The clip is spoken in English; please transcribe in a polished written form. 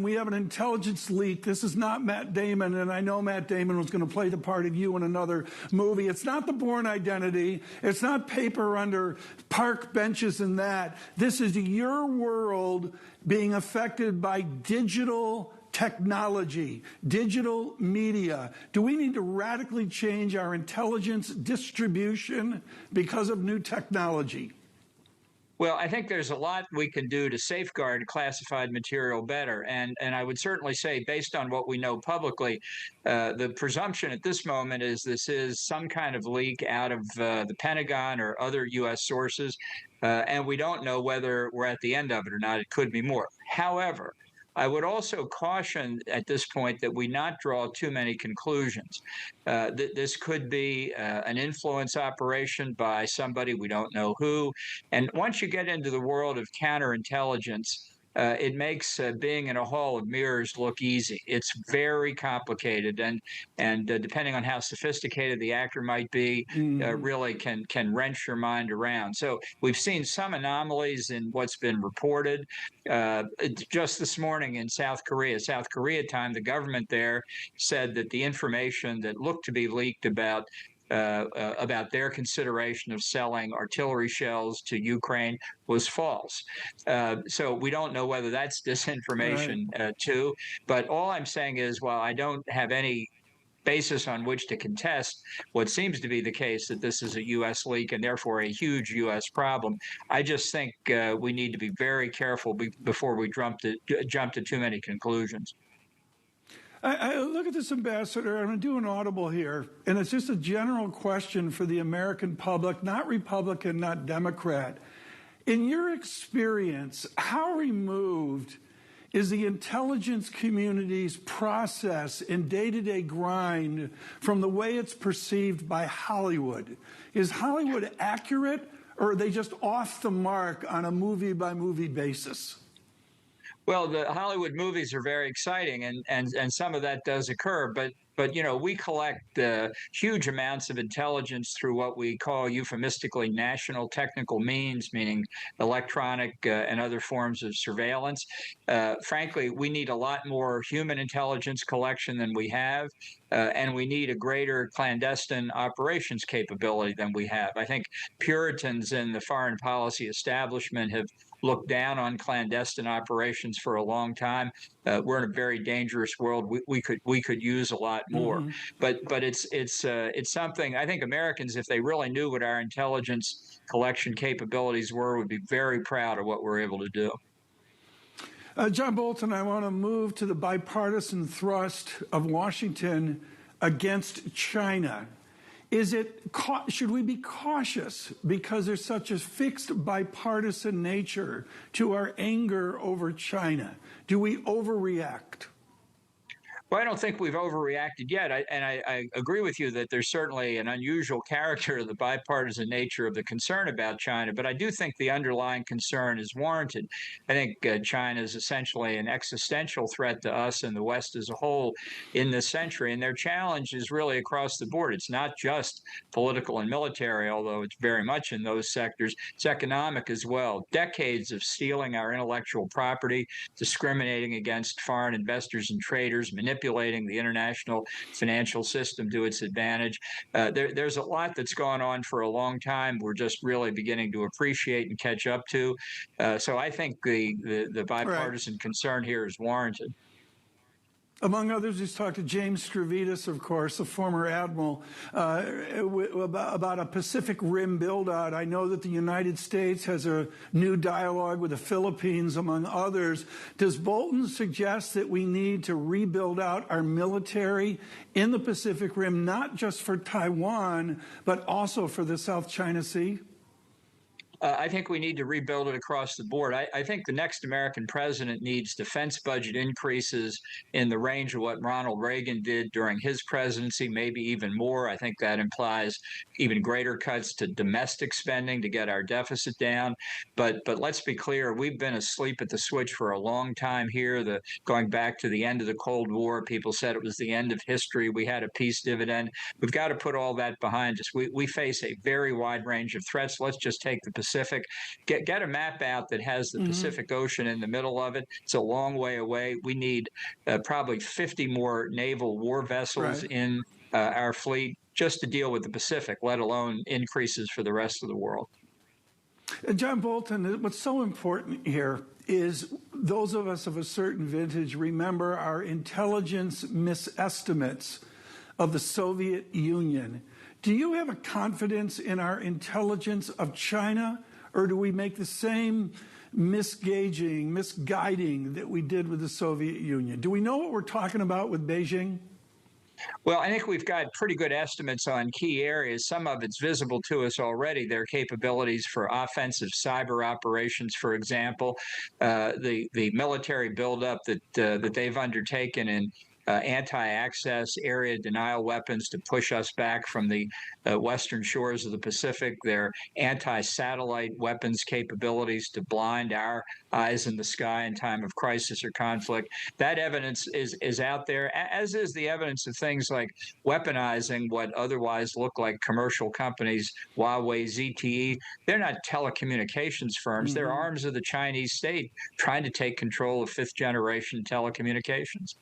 We have an intelligence leak. This is not Matt Damon, and I know Matt Damon was going to play the part of you in another movie. It's not The Bourne Identity. It's not paper under park benches and that. This is your world being affected by digital technology, digital media. Do we need to radically change our intelligence distribution because of new technology? Well, I think there's a lot we can do to safeguard classified material better. And I would certainly say, based on what we know publicly, the presumption at this moment is this is some kind of leak out of the Pentagon or other U.S. sources. And we don't know whether we're at the end of it or not. It could be more. However, I would also caution at this point that we not draw too many conclusions. This could be an influence operation by somebody, we don't know who. And once you get into the world of counterintelligence, it makes being in a hall of mirrors look easy. It's very complicated, and depending on how sophisticated the actor might be, really can wrench your mind around. So we've seen some anomalies in what's been reported. Just this morning in South Korea time, the government there said that the information that looked to be leaked about their consideration of selling artillery shells to Ukraine was false. So we don't know whether that's disinformation too. But all I'm saying is, while I don't have any basis on which to contest what seems to be the case, that this is a U.S. leak and therefore a huge U.S. problem, I just think we need to be very careful before we jump to too many conclusions. I look at this, Ambassador. I'm going to do an audible here, and it's just a general question for the American public, not Republican, not Democrat. In your experience, how removed is the intelligence community's process and day-to-day grind from the way it's perceived by Hollywood? Is Hollywood accurate, or are they just off the mark on a movie-by-movie basis? Well, the Hollywood movies are very exciting, and some of that does occur, but we collect huge amounts of intelligence through what we call euphemistically national technical means, meaning electronic and other forms of surveillance. Frankly, we need a lot more human intelligence collection than we have, and we need a greater clandestine operations capability than we have. I think Puritans in the foreign policy establishment have looked down on clandestine operations for a long time. We're in a very dangerous world. We could use a lot more. But it's something I think Americans, if they really knew what our intelligence collection capabilities were, would be very proud of what we're able to do. John Bolton, I want to move to the bipartisan thrust of Washington against China. Should we be cautious because there's such a fixed bipartisan nature to our anger over China? Do we overreact? Well, I don't think we've overreacted yet. I agree with you that there's certainly an unusual character of the bipartisan nature of the concern about China, but I do think the underlying concern is warranted. I think China is essentially an existential threat to us and the West as a whole in this century, and their challenge is really across the board. It's not just political and military, although it's very much in those sectors. It's economic as well. Decades of stealing our intellectual property, discriminating against foreign investors and traders, manipulating the international financial system to its advantage. There's a lot that's gone on for a long time. We're just really beginning to appreciate and catch up to. So I think the bipartisan concern here is warranted. Among others, he's talked to James Stavridis, of course, a former admiral, about a Pacific Rim build-out. I know that the United States has a new dialogue with the Philippines, among others. Does Bolton suggest that we need to rebuild out our military in the Pacific Rim, not just for Taiwan, but also for the South China Sea? I think we need to rebuild it across the board. I think the next American president needs defense budget increases in the range of what Ronald Reagan did during his presidency, maybe even more. I think that implies even greater cuts to domestic spending to get our deficit down. But let's be clear, we've been asleep at the switch for a long time here. Going back to the end of the Cold War, people said it was the end of history. We had a peace dividend. We've got to put all that behind us. We face a very wide range of threats. Let's just take the Pacific. Get a map out that has the Pacific Ocean in the middle of it. It's a long way away. We need probably 50 more naval war vessels in our fleet just to deal with the Pacific, let alone increases for the rest of the world. And John Bolton, what's so important here is those of us of a certain vintage remember our intelligence misestimates of the Soviet Union. Do you have a confidence in our intelligence of China, or do we make the same misguiding that we did with the Soviet Union? Do we know what we're talking about with Beijing? Well, I think we've got pretty good estimates on key areas. Some of it's visible to us already. Their capabilities for offensive cyber operations, for example, the military buildup that they've undertaken in anti-access area denial weapons to push us back from the western shores of the Pacific, their anti-satellite weapons capabilities to blind our eyes in the sky in time of crisis or conflict. That evidence is out there, as is the evidence of things like weaponizing what otherwise look like commercial companies, Huawei, ZTE. They're not telecommunications firms. They're arms of the Chinese state trying to take control of fifth-generation telecommunications.